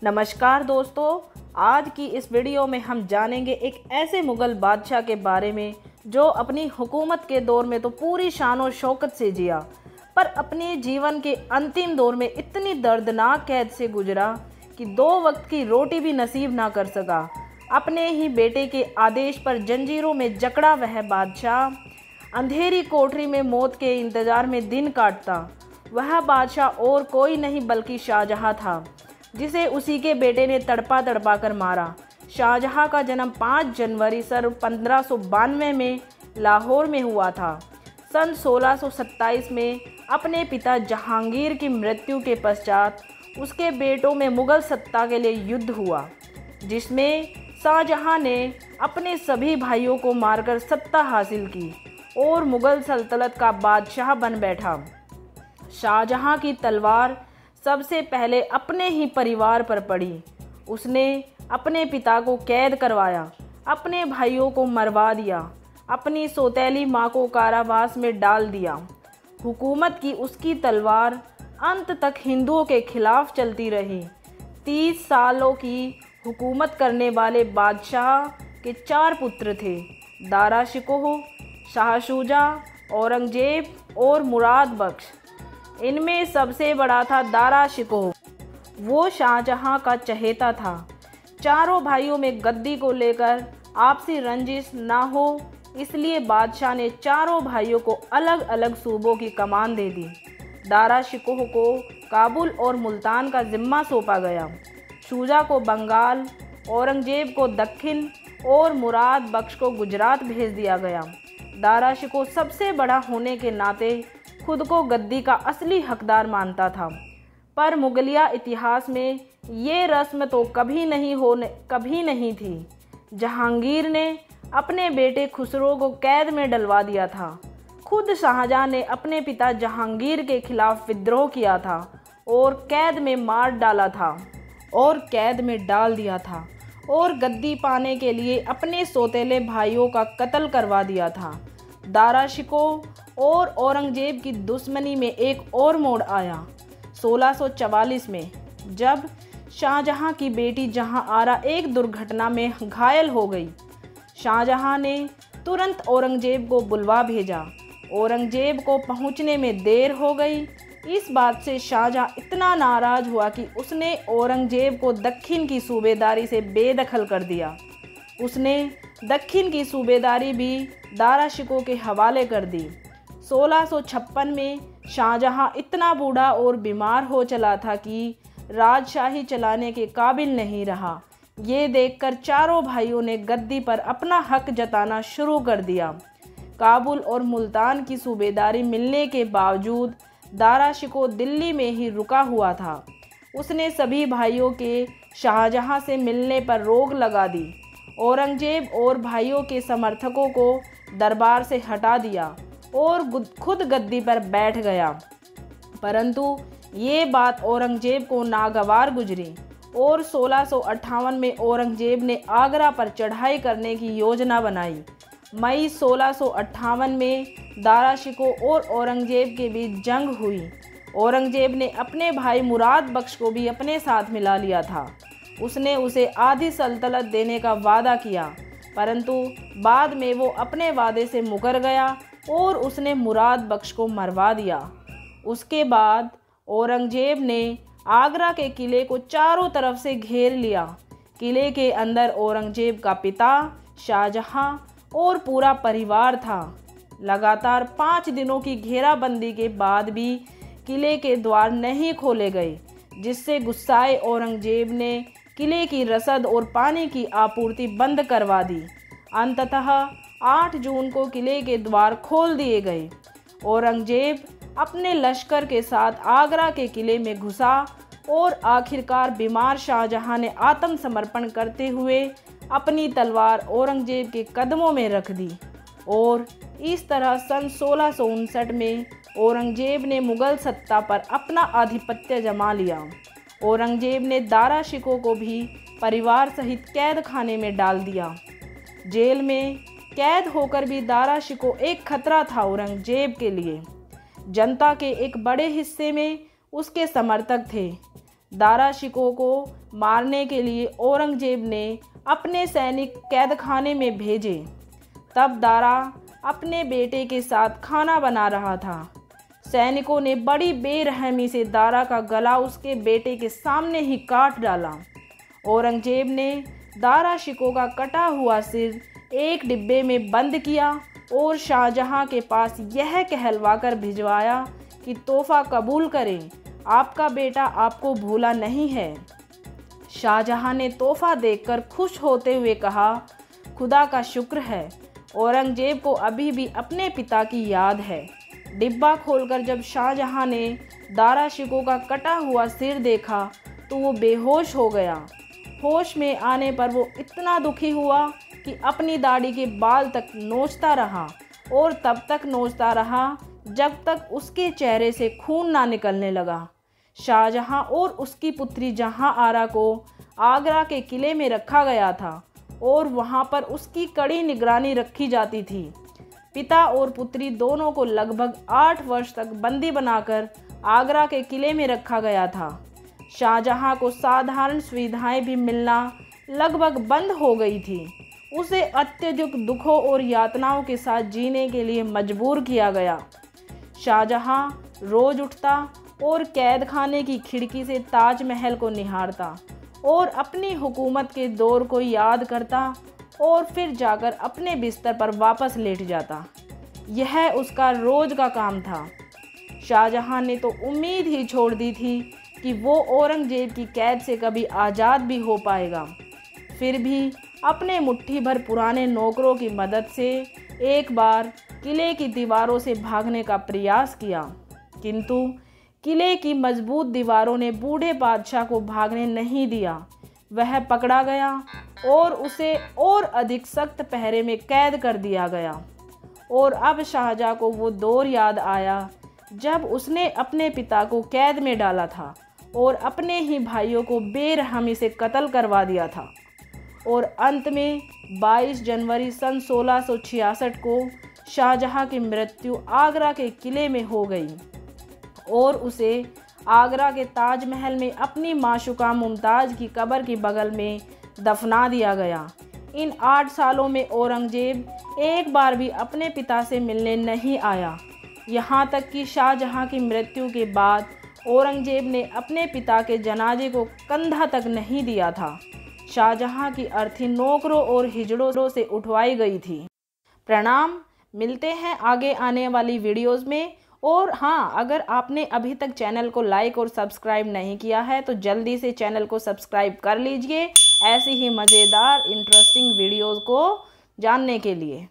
नमस्कार दोस्तों, आज की इस वीडियो में हम जानेंगे एक ऐसे मुग़ल बादशाह के बारे में जो अपनी हुकूमत के दौर में तो पूरी शान और शौकत से जिया, पर अपने जीवन के अंतिम दौर में इतनी दर्दनाक कैद से गुजरा कि 2 वक्त की रोटी भी नसीब ना कर सका। अपने ही बेटे के आदेश पर जंजीरों में जकड़ा वह बादशाह अंधेरी कोठरी में मौत के इंतज़ार में दिन काटता। वह बादशाह और कोई नहीं बल्कि शाहजहाँ था, जिसे उसी के बेटे ने तड़पा तड़पा कर मारा। शाहजहाँ का जन्म 5 जनवरी सन 1592 में लाहौर में हुआ था। सन 1627 में अपने पिता जहांगीर की मृत्यु के पश्चात उसके बेटों में मुग़ल सत्ता के लिए युद्ध हुआ, जिसमें शाहजहाँ ने अपने सभी भाइयों को मारकर सत्ता हासिल की और मुग़ल सल्तनत का बादशाह बन बैठा। शाहजहाँ की तलवार सबसे पहले अपने ही परिवार पर पड़ी। उसने अपने पिता को कैद करवाया, अपने भाइयों को मरवा दिया, अपनी सौतेली माँ को कारावास में डाल दिया। हुकूमत की उसकी तलवार अंत तक हिंदुओं के खिलाफ चलती रही। 30 सालों की हुकूमत करने वाले बादशाह के 4 पुत्र थे, दारा शिकोह, शाह शुजा, औरंगजेब और मुराद बख्श। इनमें सबसे बड़ा था दारा शिकोह। वो शाहजहाँ का चहेता था। चारों भाइयों में गद्दी को लेकर आपसी रंजिश ना हो, इसलिए बादशाह ने चारों भाइयों को अलग अलग सूबों की कमान दे दी। दारा शिकोह को काबुल और मुल्तान का जिम्मा सौंपा गया, शुजा को बंगाल, औरंगजेब को दक्षिण और मुराद बख्श को गुजरात भेज दिया गया। दारा शिकोह सबसे बड़ा होने के नाते खुद को गद्दी का असली हकदार मानता था, पर मुगलिया इतिहास में ये रस्म तो कभी नहीं थी। जहांगीर ने अपने बेटे खुसरो को कैद में डलवा दिया था। खुद शाहजहाँ ने अपने पिता जहांगीर के खिलाफ विद्रोह किया था और कैद में डाल दिया था और गद्दी पाने के लिए अपने सौतेले भाइयों का कत्ल करवा दिया था। दारा शिकोह और औरंगजेब की दुश्मनी में एक और मोड़ आया 1644 में, जब शाहजहाँ की बेटी जहाँ आरा एक दुर्घटना में घायल हो गई। शाहजहाँ ने तुरंत औरंगजेब को बुलवा भेजा। औरंगजेब को पहुँचने में देर हो गई। इस बात से शाहजहाँ इतना नाराज़ हुआ कि उसने औरंगजेब को दक्षिण की सूबेदारी से बेदखल कर दिया। उसने दक्षिण की सूबेदारी भी दारा शिकोह के हवाले कर दी। 1656 में शाहजहाँ इतना बूढ़ा और बीमार हो चला था कि राजशाही चलाने के काबिल नहीं रहा। ये देखकर चारों भाइयों ने गद्दी पर अपना हक जताना शुरू कर दिया। काबुल और मुल्तान की सूबेदारी मिलने के बावजूद दारा शिकोह दिल्ली में ही रुका हुआ था। उसने सभी भाइयों के शाहजहाँ से मिलने पर रोक लगा दी। औरंगजेब और भाइयों के समर्थकों को दरबार से हटा दिया और खुद गद्दी पर बैठ गया, परंतु ये बात औरंगजेब को नागवार गुजरी और 1658 में औरंगजेब ने आगरा पर चढ़ाई करने की योजना बनाई। मई 1658 में दारा शिकोह और औरंगजेब के बीच जंग हुई। औरंगजेब ने अपने भाई मुराद बख्श को भी अपने साथ मिला लिया था। उसने उसे आधी सल्तनत देने का वादा किया, परंतु बाद में वो अपने वादे से मुकर गया और उसने मुराद बख्श को मरवा दिया। उसके बाद औरंगजेब ने आगरा के किले को चारों तरफ से घेर लिया। किले के अंदर औरंगजेब का पिता, शाहजहाँ और पूरा परिवार था। लगातार 5 दिनों की घेराबंदी के बाद भी किले के द्वार नहीं खोले गए, जिससे गुस्साए औरंगजेब ने किले की रसद और पानी की आपूर्ति बंद करवा दी। अंततः 8 जून को किले के द्वार खोल दिए गए। औरंगजेब अपने लश्कर के साथ आगरा के किले में घुसा और आखिरकार बीमार शाहजहाँ ने आत्मसमर्पण करते हुए अपनी तलवार औरंगजेब के कदमों में रख दी और इस तरह सन 1659 में औरंगजेब ने मुग़ल सत्ता पर अपना आधिपत्य जमा लिया। औरंगजेब ने दारा शिकोह को भी परिवार सहित कैद खाने में डाल दिया। जेल में कैद होकर भी दारा शिकोह एक खतरा था औरंगजेब के लिए। जनता के एक बड़े हिस्से में उसके समर्थक थे, दारा शिकोह को मारने के लिए औरंगजेब ने अपने सैनिक कैदखाने में भेजे। तब दारा अपने बेटे के साथ खाना बना रहा था। सैनिकों ने बड़ी बेरहमी से दारा का गला उसके बेटे के सामने ही काट डाला। औरंगजेब ने दारा शिकोह का कटा हुआ सिर एक डिब्बे में बंद किया और शाहजहां के पास यह कहलवाकर भिजवाया कि तोहफा कबूल करें, आपका बेटा आपको भूला नहीं है। शाहजहां ने तोहफा देखकर खुश होते हुए कहा, खुदा का शुक्र है, औरंगजेब को अभी भी अपने पिता की याद है। डिब्बा खोलकर जब शाहजहां ने दारा शिकोह का कटा हुआ सिर देखा तो वो बेहोश हो गया। होश में आने पर वो इतना दुखी हुआ कि अपनी दाढ़ी के बाल तक नोचता रहा और तब तक नोचता रहा जब तक उसके चेहरे से खून ना निकलने लगा। शाहजहां और उसकी पुत्री जहां आरा को आगरा के किले में रखा गया था और वहां पर उसकी कड़ी निगरानी रखी जाती थी। पिता और पुत्री दोनों को लगभग 8 वर्ष तक बंदी बनाकर आगरा के किले में रखा गया था। शाहजहां को साधारण सुविधाएं भी मिलना लगभग बंद हो गई थी। उसे अत्यधिक दुखों और यातनाओं के साथ जीने के लिए मजबूर किया गया। शाहजहां रोज उठता और कैदखाने की खिड़की से ताजमहल को निहारता और अपनी हुकूमत के दौर को याद करता और फिर जाकर अपने बिस्तर पर वापस लेट जाता। यह उसका रोज का काम था। शाहजहां ने तो उम्मीद ही छोड़ दी थी कि वो औरंगजेब की कैद से कभी आज़ाद भी हो पाएगा। फिर भी अपने मुट्ठी भर पुराने नौकरों की मदद से एक बार किले की दीवारों से भागने का प्रयास किया, किंतु किले की मजबूत दीवारों ने बूढ़े बादशाह को भागने नहीं दिया। वह पकड़ा गया और उसे और अधिक सख्त पहरे में कैद कर दिया गया। और अब शाहजहां को वो दौर याद आया जब उसने अपने पिता को कैद में डाला था और अपने ही भाइयों को बेरहमी से कत्ल करवा दिया था। और अंत में 22 जनवरी सन 1666 को शाहजहां की मृत्यु आगरा के किले में हो गई और उसे आगरा के ताजमहल में अपनी माशूका मुमताज़ की कब्र की बगल में दफना दिया गया। इन 8 सालों में औरंगजेब एक बार भी अपने पिता से मिलने नहीं आया। यहाँ तक कि शाहजहां की मृत्यु के बाद औरंगजेब ने अपने पिता के जनाजे को कंधा तक नहीं दिया था। शाहजहां की अर्थी नौकरों और हिजड़ों से उठवाई गई थी। प्रणाम, मिलते हैं आगे आने वाली वीडियोस में। और हाँ, अगर आपने अभी तक चैनल को लाइक और सब्सक्राइब नहीं किया है तो जल्दी से चैनल को सब्सक्राइब कर लीजिए ऐसी ही मज़ेदार इंटरेस्टिंग वीडियोस को जानने के लिए।